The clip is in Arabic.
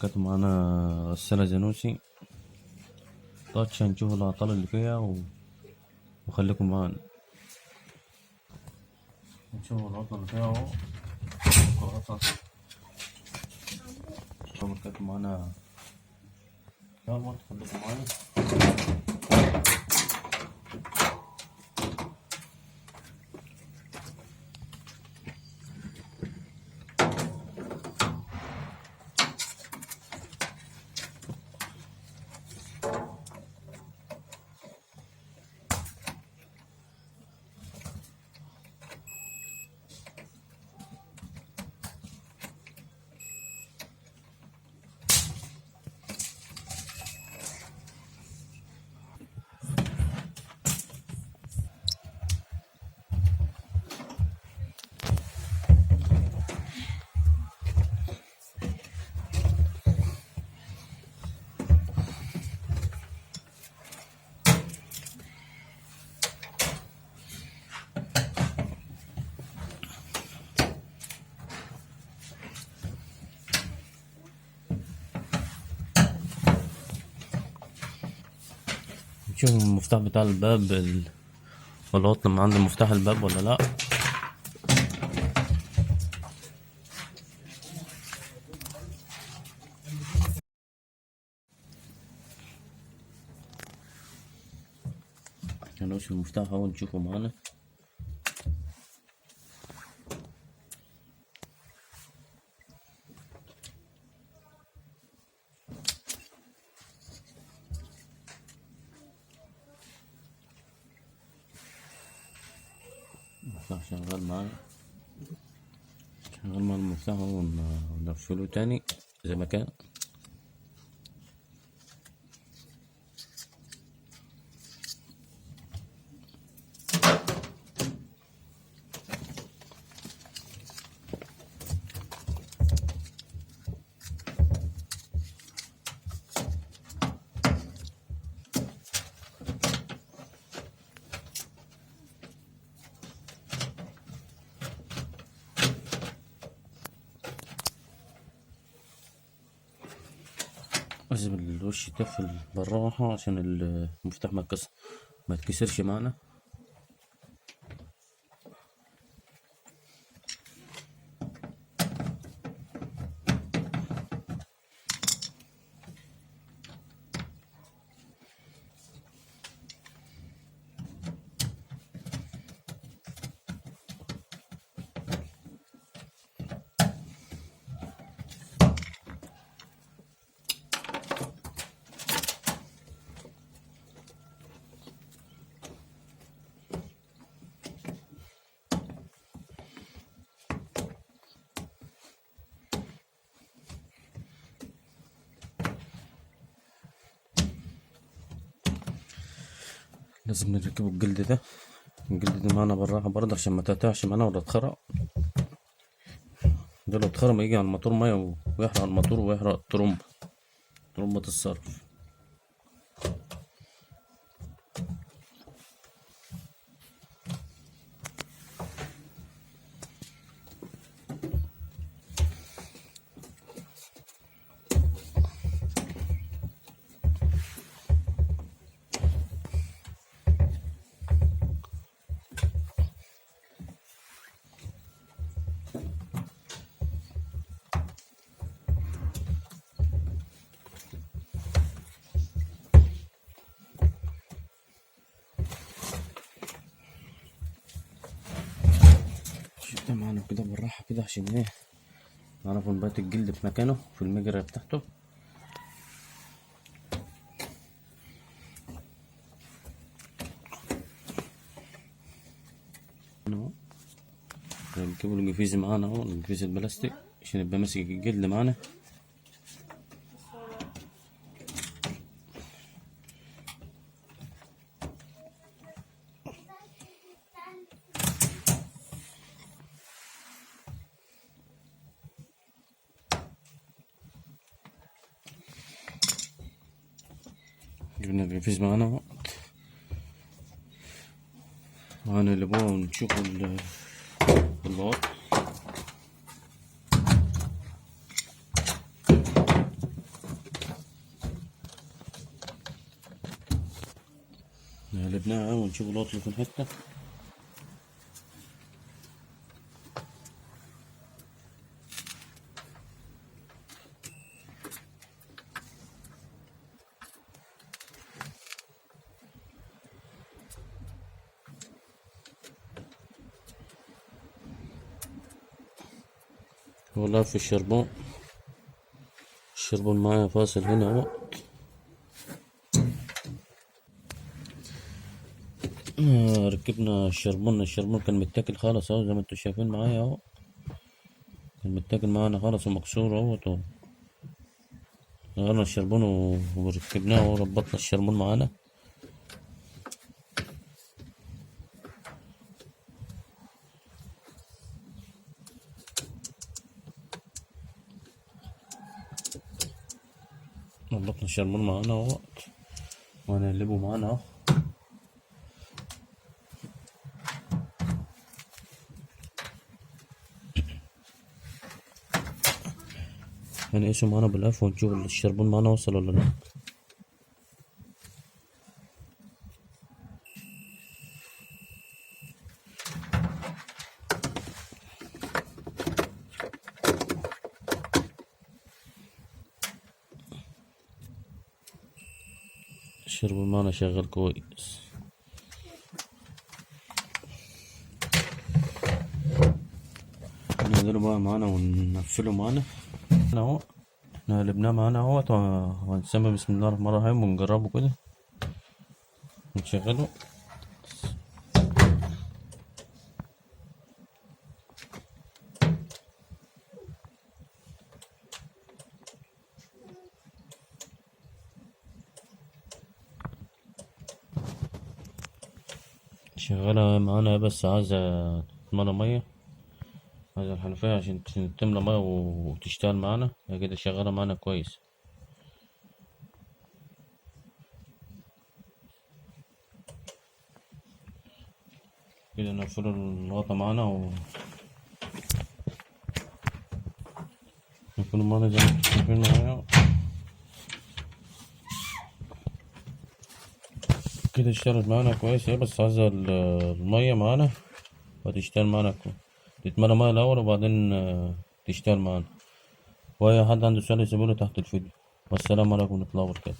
وبركاته. معانا غسالة زانوسي تاتش، هنشوف الأعطال اللي فيها وخليكم معانا نشوف العطل اللي فيها اهو. وبركاته معانا، يلا خليكم معانا. نشوف المفتاح بتاع الباب والعطل من عند مفتاح الباب ولا لا. هنوش المفتاح اهو نشوفه معانا. المفتاح شغال معانا، شغال مع المفتاح ونقفله تاني زي ما كان. لازم الوش يتقفل بالراحة عشان المفتاح ما يتكسرش معنا. لازم نركبه الجلد ده معانا بالراحة برضه عشان ما تقطعش معانا ولا تخرق. ده لو اتخرم يجي على الموتور مية ويحرق الموتور ويحرق ترمبة الصرف. شفتها معانا كده بالراحة كده عشان ايه نعرف نبات الجلد في مكانه في المجرى بتاعته. نجيبوا القفيز معانا اهو، القفيز البلاستيك عشان يبقى ماسك الجلد معانا. جبنا القفيز معانا اهو، وهنقلبوه ونشوف الباور. قلبناها ونشوف الوطل في الحتة. والله في الشربون معايا فاصل هنا اهو. ركبنا الشربون كان متاكل خالص اهو زي ما انتوا شايفين معايا اهو، كان متاكل معانا خالص ومكسور اهو. غيرنا الشربون وركبناه وربطنا الشربون معانا. ربطنا الشربون معانا اهو وهنقلبه معانا اهو. هنقيسه معانا بالقف ونشوف الشربون معانا وصل ولا لا. الشربون معانا شغال كويس. ننزله بقى معانا ونقفله معانا اهو. احنا قلبناه معانا اهوت وهنسمي بسم الله الرحمن الرحيم ونجربه كده ونشغله. شغالة معانا بس عايزة تملى مية، عايزة الحنفية عشان تملى مية وتشتغل معانا. هي كده شغالة معانا كويس. كده نقفل الغطا معانا نقفله معانا زي ما انتوا شايفين معايا كده. اشتغلت معانا كويس اهي، بس عايزة المية معانا وتشتغل معانا تتملى مية الأول وبعدين تشتغل معانا. وأي حد عنده سؤال يسيبوله تحت الفيديو. والسلام عليكم ورحمة الله وبركاته.